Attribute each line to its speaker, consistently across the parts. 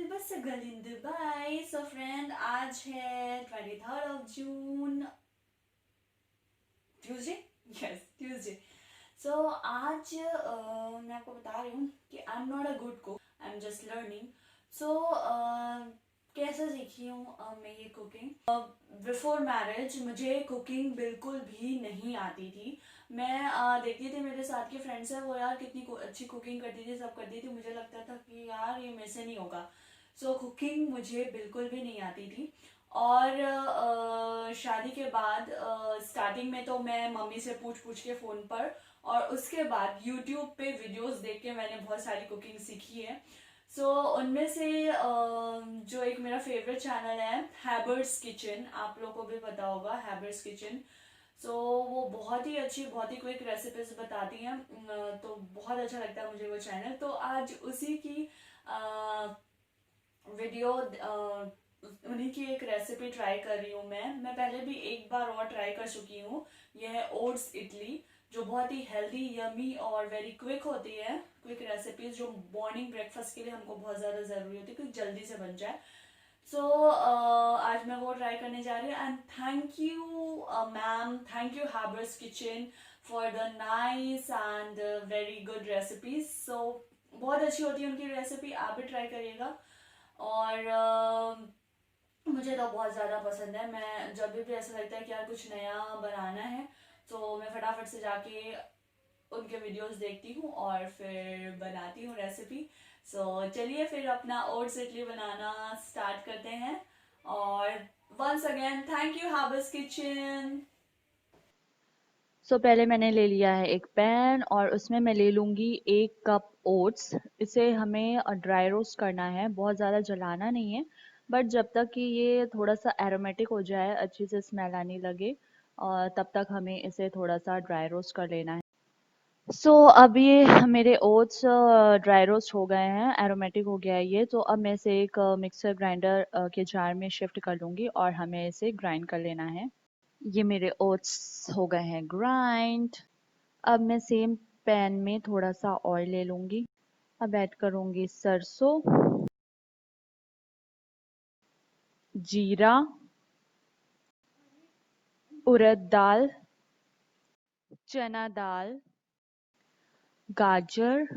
Speaker 1: Basagal in Dubai. So friend, आज है 23rd of June, Tuesday. Yes, Tuesday. So आज मैं आपको बता रही हूँ कि I am not a good cook, I am just learning. So कैसे सीखी हूँ मैं ये कुकिंग। बिफोर मैरिज मुझे कुकिंग बिल्कुल भी नहीं आती थी। मैं देखती थी मेरे साथ के फ्रेंड्स हैं, वो यार कितनी अच्छी कुकिंग करती थी, सब करती थी। मुझे लगता था कि यार ये मेरे से नहीं होगा। सो कुकिंग मुझे बिल्कुल भी नहीं आती थी। और शादी के बाद स्टार्टिंग में तो मैं मम्मी से पूछ पूछ के फ़ोन पर, और उसके बाद यूट्यूब पे वीडियोस देख के मैंने बहुत सारी कुकिंग सीखी है। सो उनमें से जो एक मेरा फेवरेट चैनल है, हैबर्स किचन, आप लोगों को भी पता होगा हैबर्स किचन। सो वो बहुत ही अच्छी, बहुत ही क्विक रेसिपीज बताती हैं। तो बहुत अच्छा लगता है मुझे वो चैनल। तो आज उसी की वीडियो, उन्हीं की एक रेसिपी ट्राई कर रही हूँ मैं पहले भी एक बार और ट्राई कर चुकी हूँ। यह है ओट्स इडली, जो बहुत ही हेल्दी, यमी और वेरी क्विक होती है। क्विक रेसिपीज जो मॉर्निंग ब्रेकफास्ट के लिए हमको बहुत ज़्यादा ज़रूरी होती है, क्योंकि जल्दी से बन जाए। सो आज मैं वो ट्राई करने जा रही हूँ। And thank you ma'am, thank you Hebbar's kitchen for the nice and very good recipes. So बहुत अच्छी होती है उनकी रेसिपी, आप भी ट्राई करिएगा। और मुझे तो बहुत ज़्यादा पसंद है। मैं जब भी ऐसा लगता है कि यार कुछ नया बनाना है, तो मैं फटाफट से जाके उनके वीडियोस देखती हूँ और फिर बनाती हूँ रेसिपी। सो चलिए फिर अपना ओट्स इडली बनाना स्टार्ट करते हैं। और once again thank you Hebbar's kitchen.
Speaker 2: पहले मैंने ले लिया है एक पैन और उसमें मैं ले लूँगी 1 कप ओट्स। इसे हमें ड्राई रोस्ट करना है, बहुत ज़्यादा जलाना नहीं है। बट जब तक कि ये थोड़ा सा एरोमेटिक हो जाए, अच्छी से स्मेल आने लगे, और तब तक हमें इसे थोड़ा सा ड्राई रोस्ट कर लेना है। अब ये मेरे ओट्स ड्राई रोस्ट हो गए हैं, एरोमेटिक हो गया है ये। तो अब मैं इसे एक मिक्सर ग्राइंडर के जार में शिफ्ट कर लूँगी और हमें इसे ग्राइंड कर लेना है। ये मेरे ओट्स हो गए हैं ग्राइंड। अब मैं सेम पैन में थोड़ा सा ऑयल ले लूँगी। अब ऐड करूँगी सरसों, जीरा, उड़द दाल, चना दाल, गाजर।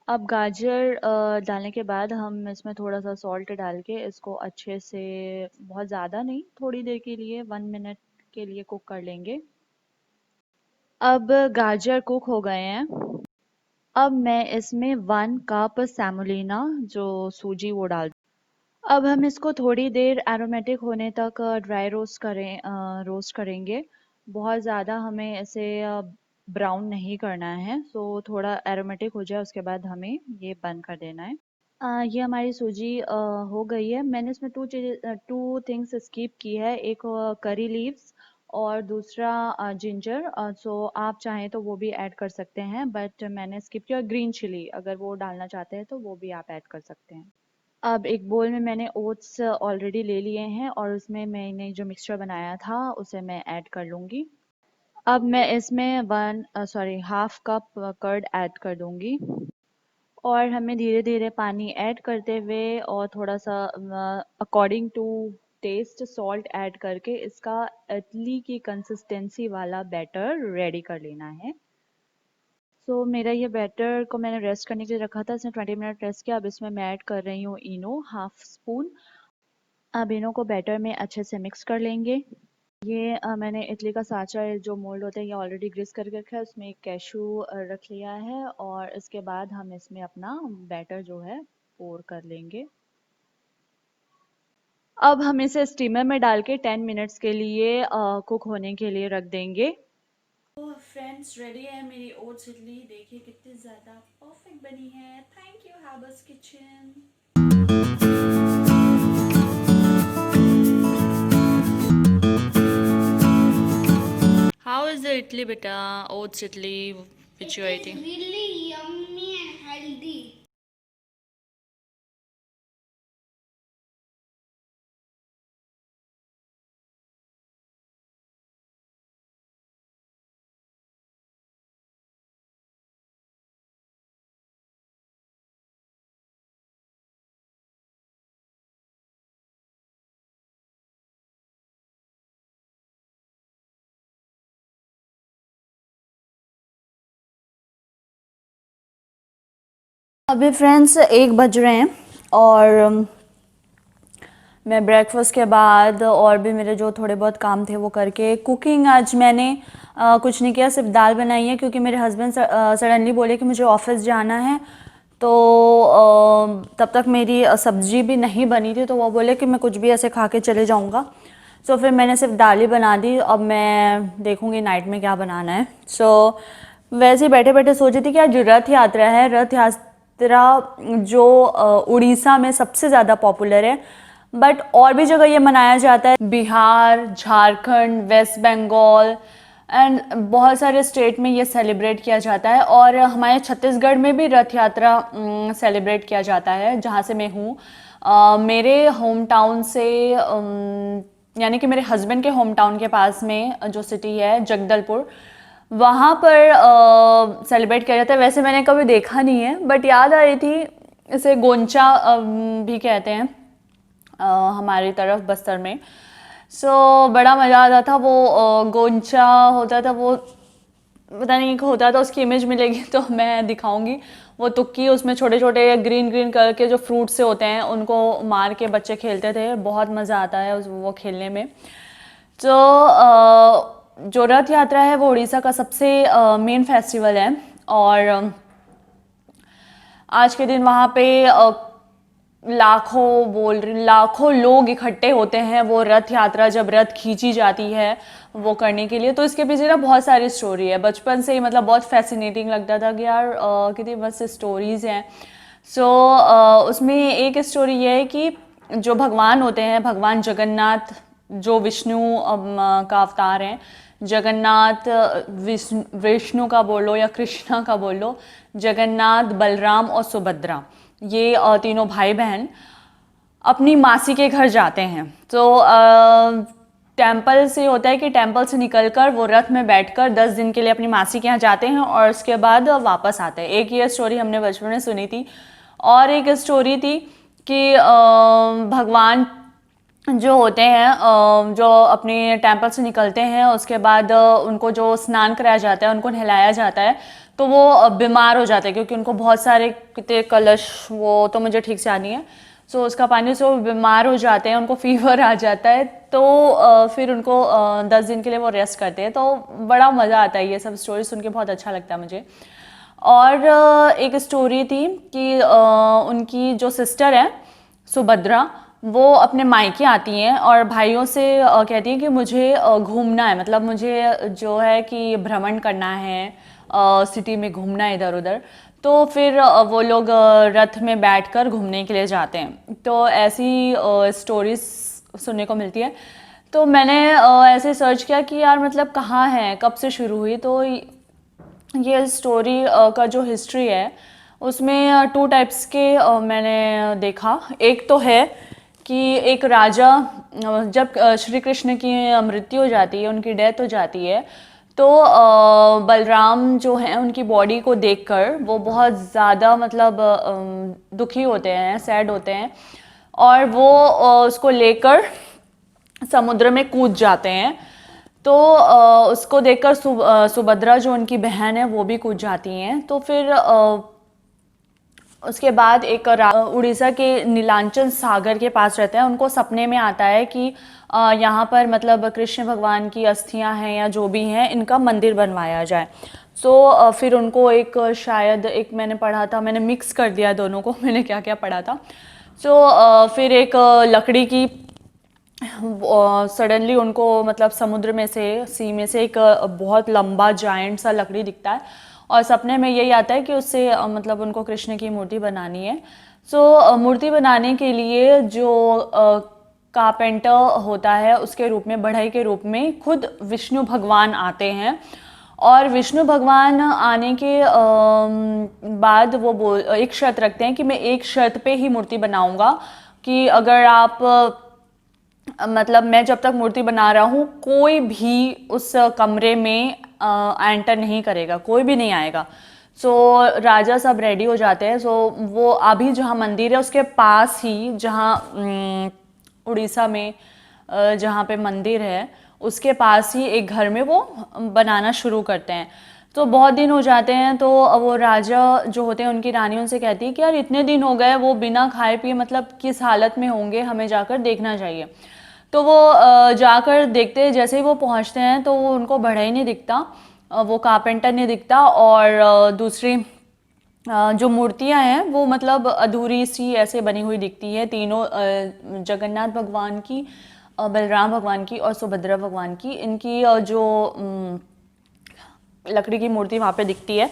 Speaker 2: अब गाजर डालने के बाद हम इसमें थोड़ा सा सॉल्ट डाल के इसको अच्छे से, बहुत ज़्यादा नहीं, थोड़ी देर के लिए 1 मिनट के लिए कुक कर लेंगे। अब गाजर कुक हो गए हैं। अब मैं इसमें 1 कप सेमोलिना, जो सूजी, वो डाल। अब हम इसको थोड़ी देर एरोमेटिक होने तक ड्राई रोस्ट करेंगे। बहुत ज़्यादा हमें इसे ब्राउन नहीं करना है। थोड़ा एरोमेटिक हो जाए उसके बाद हमें ये बंद कर देना है। ये हमारी सूजी हो गई है। मैंने इसमें टू थिंग्स स्किप की है, एक करी लीव्स और दूसरा जिंजर। आप चाहें तो वो भी ऐड कर सकते हैं, बट मैंने स्किप किया। ग्रीन चिली, अगर वो डालना चाहते हैं तो वो भी आप ऐड कर सकते हैं। अब एक बोल में मैंने ओट्स ऑलरेडी ले लिए हैं और उसमें मैंने जो मिक्सचर बनाया था उसे मैं ऐड कर लूँगी। अब मैं इसमें 1.5 कप कर्ड ऐड कर दूँगी। और हमें धीरे धीरे पानी ऐड करते हुए और थोड़ा सा according to taste salt add करके इसका इडली की कंसिस्टेंसी वाला बैटर रेडी कर लेना है। मेरा ये बैटर को मैंने रेस्ट करने के लिए रखा था, इसने 20 मिनट रेस्ट किया। अब इसमें मैं ऐड कर रही हूँ इनो, 1/2 स्पून। अब इनो को बैटर में अच्छे से मिक्स कर लेंगे। ये मैंने इडली का साँचा, जो मोल्ड होता है, ये ऑलरेडी ग्रीस करके रखा है। उसमें एक कैशू रख लिया है और इसके बाद हम इसमें अपना बैटर जो है पोर कर लेंगे। अब हम इसे स्टीमर में डाल के 10 मिनट्स के लिए कुक होने के लिए रख देंगे।
Speaker 1: तो फ्रेंड्स, रेडी है मेरी ओट्स इडली। देखिए कितनी ज़्यादा परफेक्ट बनी है। Thank you Hebbar's kitchen. How is the idli, beta? Oats idli which you are
Speaker 3: It is
Speaker 1: eating?
Speaker 3: really yummy and healthy.
Speaker 1: अभी फ्रेंड्स 1 बज रहे हैं और मैं ब्रेकफास्ट के बाद और भी मेरे जो थोड़े बहुत काम थे वो करके कुकिंग आज मैंने कुछ नहीं किया, सिर्फ दाल बनाई है क्योंकि मेरे हस्बैंड सडनली बोले कि मुझे ऑफिस जाना है। तो तब तक मेरी सब्जी भी नहीं बनी थी, तो वो बोले कि मैं कुछ भी ऐसे खा के चले जाऊँगा। सो फिर मैंने सिर्फ दाल ही बना दी। अब मैं देखूँगी नाइट में क्या बनाना है। सो वैसे ही बैठे बैठे सोची थी कि आज रथ यात्रा है। रथ यात्रा जो उड़ीसा में सबसे ज़्यादा पॉपुलर है, बट और भी जगह ये मनाया जाता है, बिहार, झारखंड, वेस्ट बंगाल एंड बहुत सारे स्टेट में ये सेलिब्रेट किया जाता है। और हमारे छत्तीसगढ़ में भी रथ यात्रा सेलिब्रेट किया जाता है, जहाँ से मैं हूँ। मेरे होम टाउन से यानी कि मेरे हस्बैंड के होम टाउन के पास में जो सिटी है जगदलपुर, वहाँ पर सेलिब्रेट किया जाता है। वैसे मैंने कभी देखा नहीं है, बट याद आ रही थी, इसे गोंचा भी कहते हैं हमारी तरफ बस्तर में। सो बड़ा मज़ा आता था। वो गोंचा होता था, वो पता नहीं होता था, उसकी इमेज मिलेगी तो मैं दिखाऊंगी। वो तुक्की, उसमें छोटे छोटे ग्रीन ग्रीन कलर के जो फ्रूट से होते हैं उनको मार के बच्चे खेलते थे। बहुत मज़ा आता है वो खेलने में। तो जो रथ यात्रा है वो उड़ीसा का सबसे मेन फेस्टिवल है। और आज के दिन वहाँ पे लाखों लोग इकट्ठे होते हैं वो रथ यात्रा, जब रथ खींची जाती है वो करने के लिए। तो इसके पीछे ना बहुत सारी स्टोरी है। बचपन से ही मतलब बहुत फैसिनेटिंग लगता था कि यार कितनी मस्त स्टोरीज़ हैं। सो उसमें एक स्टोरी ये है कि जो भगवान होते हैं, भगवान जगन्नाथ, जो विष्णु का अवतार हैं, जगन्नाथ, विष्णु का बोलो या कृष्णा का बोलो, जगन्नाथ, बलराम और सुभद्रा, ये तीनों भाई बहन अपनी मासी के घर जाते हैं। तो टेम्पल से होता है कि टेम्पल से निकलकर वो रथ में बैठकर 10 दिन के लिए अपनी मासी के यहाँ जाते हैं और उसके बाद वापस आते हैं। एक ये स्टोरी हमने बचपन में सुनी थी। और एक स्टोरी थी कि भगवान जो होते हैं, जो अपने टेम्पल से निकलते हैं, उसके बाद उनको जो स्नान कराया जाता है, उनको नहलाया जाता है, तो वो बीमार हो जाते हैं क्योंकि उनको बहुत सारे कितने कलश, वो तो मुझे ठीक से याद नहीं है। सो उसका पानी से वो बीमार हो जाते हैं, उनको फीवर आ जाता है। तो फिर उनको 10 दिन के लिए वो रेस्ट करते हैं। तो बड़ा मज़ा आता है, ये सब स्टोरी सुन के बहुत अच्छा लगता है मुझे। और एक स्टोरी थी कि उनकी जो सिस्टर है सुभद्रा, वो अपने मायके आती हैं और भाइयों से कहती हैं कि मुझे घूमना है, मतलब मुझे जो है कि भ्रमण करना है, सिटी में घूमना है इधर उधर। तो फिर वो लोग रथ में बैठकर घूमने के लिए जाते हैं। तो ऐसी स्टोरीज सुनने को मिलती है। तो मैंने ऐसे सर्च किया कि यार मतलब कहाँ है, कब से शुरू हुई। तो ये स्टोरी का जो हिस्ट्री है उसमें 2 टाइप्स के मैंने देखा। एक तो है कि एक राजा, जब श्री कृष्ण की मृत्यु हो जाती है, उनकी डेथ हो जाती है, तो बलराम जो हैं उनकी बॉडी को देखकर वो बहुत ज़्यादा मतलब दुखी होते हैं, सैड होते हैं, और वो उसको लेकर समुद्र में कूद जाते हैं। तो उसको देखकर सुभद्रा जो उनकी बहन है वो भी कूद जाती हैं। तो फिर उसके बाद एक उड़ीसा के नीलांचल सागर के पास रहते हैं, उनको सपने में आता है कि यहाँ पर मतलब कृष्ण भगवान की अस्थियाँ हैं या जो भी हैं, इनका मंदिर बनवाया जाए। सो फिर उनको एक, शायद एक मैंने पढ़ा था, मैंने मिक्स कर दिया दोनों को, मैंने क्या क्या पढ़ा था। सो फिर एक लकड़ी की सडनली उनको मतलब समुद्र में से, सी में से एक बहुत लंबा जायंट सा लकड़ी दिखता है और सपने में यही आता है कि उससे मतलब उनको कृष्ण की मूर्ति बनानी है। सो मूर्ति बनाने के लिए जो कारपेंटर होता है उसके रूप में, बढ़ई के रूप में खुद विष्णु भगवान आते हैं। और विष्णु भगवान आने के बाद वो एक शर्त रखते हैं कि मैं एक शर्त पे ही मूर्ति बनाऊंगा, कि अगर आप मतलब मैं जब तक मूर्ति बना रहा हूँ कोई भी उस कमरे में एंटर नहीं करेगा, कोई भी नहीं आएगा। सो राजा सब रेडी हो जाते हैं। सो वो अभी जहाँ मंदिर है उसके पास ही, जहाँ उड़ीसा में जहाँ पे मंदिर है उसके पास ही एक घर में वो बनाना शुरू करते हैं।
Speaker 2: तो बहुत दिन हो जाते हैं, तो वो राजा जो होते हैं उनकी रानी उनसे कहती है कि यार इतने दिन हो गए वो बिना खाए पिए मतलब किस हालत में होंगे, हमें जाकर देखना चाहिए। तो वो जाकर देखते हैं, जैसे ही वो पहुंचते हैं तो वो उनको बढ़ई नहीं दिखता, वो कारपेंटर नहीं दिखता, और दूसरी जो मूर्तियां हैं वो मतलब अधूरी सी ऐसे बनी हुई दिखती है, तीनों जगन्नाथ भगवान की, बलराम भगवान की और सुभद्रा भगवान की, इनकी जो लकड़ी की मूर्ति वहाँ पे दिखती है।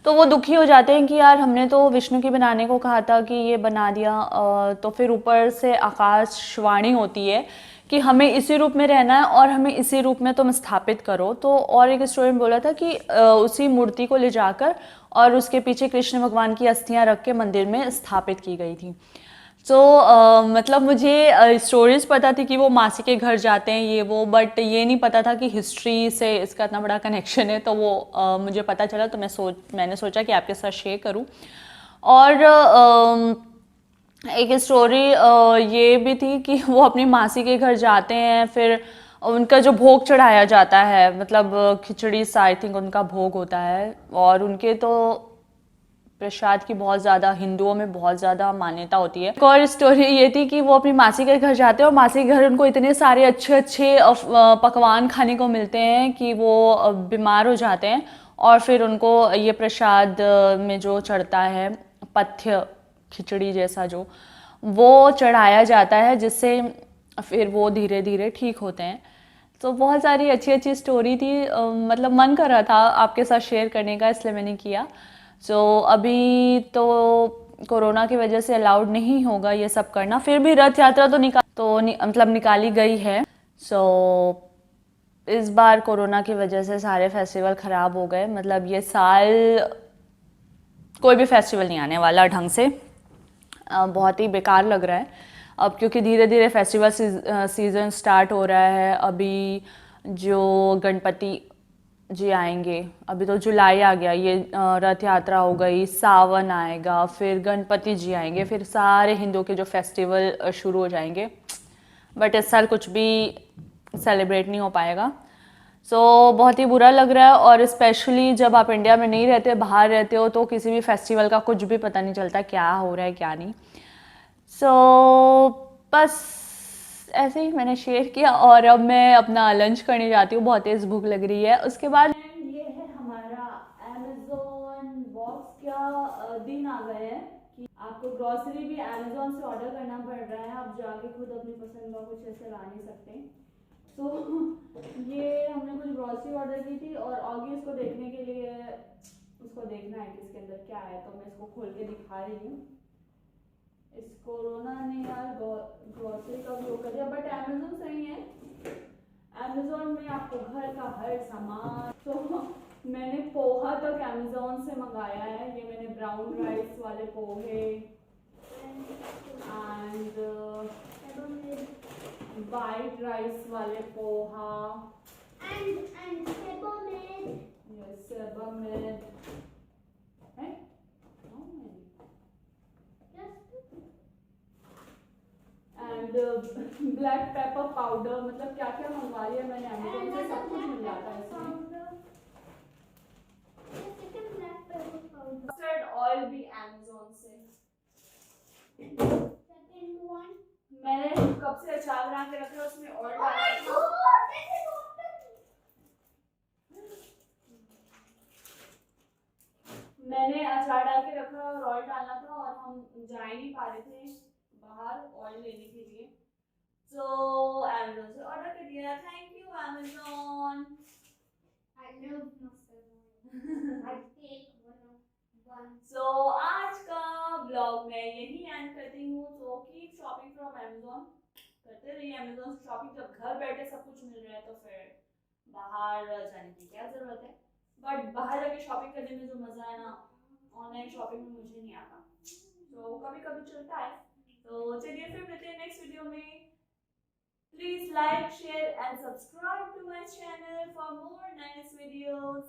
Speaker 2: तो वो दुखी हो जाते हैं कि यार हमने तो विष्णु की बनाने को कहा था कि ये बना दिया। तो फिर ऊपर से आकाशवाणी होती है कि हमें इसी रूप में रहना है और हमें इसी रूप में तुम स्थापित करो। तो और एक स्टूडेंट बोला था कि उसी मूर्ति को ले जाकर और उसके पीछे कृष्ण भगवान की अस्थियां रख के मंदिर में स्थापित की गई थी। तो मतलब मुझे स्टोरीज पता थी कि वो मासी के घर जाते हैं ये वो, बट ये नहीं पता था कि हिस्ट्री से इसका इतना बड़ा कनेक्शन है। तो वो मुझे पता चला, तो मैंने सोचा कि आपके साथ शेयर करूं। और एक स्टोरी ये भी थी कि वो अपनी मासी के घर जाते हैं, फिर उनका जो भोग चढ़ाया जाता है, मतलब खिचड़ी सा आई थिंक उनका भोग होता है, और उनके तो प्रसाद की बहुत ज़्यादा हिंदुओं में बहुत ज़्यादा मान्यता होती है। एक और स्टोरी ये थी कि वो अपनी मासी के घर जाते हैं और मासी के घर उनको इतने सारे अच्छे अच्छे पकवान खाने को मिलते हैं कि वो बीमार हो जाते हैं, और फिर उनको ये प्रसाद में जो चढ़ता है पथ्य खिचड़ी जैसा जो वो चढ़ाया जाता है, जिससे फिर वो धीरे धीरे ठीक होते हैं। तो बहुत सारी अच्छी अच्छी स्टोरी थी, मतलब मन कर रहा था आपके साथ शेयर करने का, इसलिए मैंने किया। सो अभी तो कोरोना की वजह से अलाउड नहीं होगा ये सब करना, फिर भी रथ यात्रा तो मतलब निकाली गई है। सो इस बार कोरोना की वजह से सारे फेस्टिवल ख़राब हो गए, मतलब ये साल कोई भी फेस्टिवल नहीं आने वाला ढंग से, बहुत ही बेकार लग रहा है अब, क्योंकि धीरे धीरे फेस्टिवल सीज़न स्टार्ट हो रहा है। अभी जो गणपति जी आएंगे, अभी तो जुलाई आ गया, ये रथ यात्रा हो गई, सावन आएगा, फिर गणपति जी आएंगे, फिर सारे हिंदुओं के जो फेस्टिवल शुरू हो जाएंगे। बट इस साल कुछ भी सेलिब्रेट नहीं हो पाएगा। सो बहुत ही बुरा लग रहा है, और स्पेशली जब आप इंडिया में नहीं रहते, बाहर रहते हो, तो किसी भी फेस्टिवल का कुछ भी पता नहीं चलता क्या हो रहा है क्या नहीं। सो बस ऐसे ही मैंने शेयर किया, और अब मैं अपना लंच करने जाती हूँ, बहुत तेज़ भूख लग रही है। उसके बाद ये है हमारा अमेज़ॉन बॉक्स का दिन आ गए हैं कि आपको ग्रॉसरी भी अमेज़ॉन से ऑर्डर करना पड़ रहा है, आप जाके खुद अपनी पसंद का कुछ ऐसे ला नहीं सकते। तो ये हमने कुछ ग्रॉसरी ऑर्डर की थी, और ऑगी इसको देखने के लिए, उसको देखना है कि इसके अंदर क्या है, तो मैं इसको खोल के दिखा रही हूँ। इस कोरोना ने यार ग्रॉसरी का भी वो कर दिया, बट अमेज़ॉन सही है। अमेज़ॉन में आपको घर का हर सामान, तो मैंने पोहा तक अमेज़ॉन से मंगाया है। ये मैंने ब्राउन राइस वाले पोहे एंड वाइट राइस वाले poha
Speaker 3: and Sebamed.
Speaker 2: yes Sebamed है एंड ब्लैक पेपर पाउडर, मतलब क्या क्या मंगवा लिया मैंने अमेज़ॉन से, सब कुछ मिल जाता है इसमें। मस्टर्ड ऑयल भी अमेज़ॉन से।
Speaker 3: Second one.
Speaker 2: मैंने कब से अचार बना के रखा है, उसमें ऑयल डाला है। मैंने अचार डाल के रखा और ऑयल डालना था, और हम जा ही नहीं पा रहे थे बाहर ऑयल लेने के लिए, तो अमेज़ॉन से ऑर्डर कर दिया। Thank you Amazon.
Speaker 3: I love mustard oil. I take one.
Speaker 2: सो आज का ब्लॉग मैं यही एंड करती हूँ। तो कीप शॉपिंग फ्रॉम अमेज़ॉन, करते रहिए अमेज़ॉन शॉपिंग। जब घर बैठे सब कुछ मिल रहा है तो फिर बाहर जाने की क्या ज़रूरत है। बट बाहर जाके शॉपिंग करने में जो मज़ा है ना, ऑनलाइन शॉपिंग में मुझे नहीं आता। तो कभी कभी चलता है। तो चलिए फिर मिलते हैं नेक्स्ट वीडियो में। Please like, share and subscribe to my channel for more nice videos.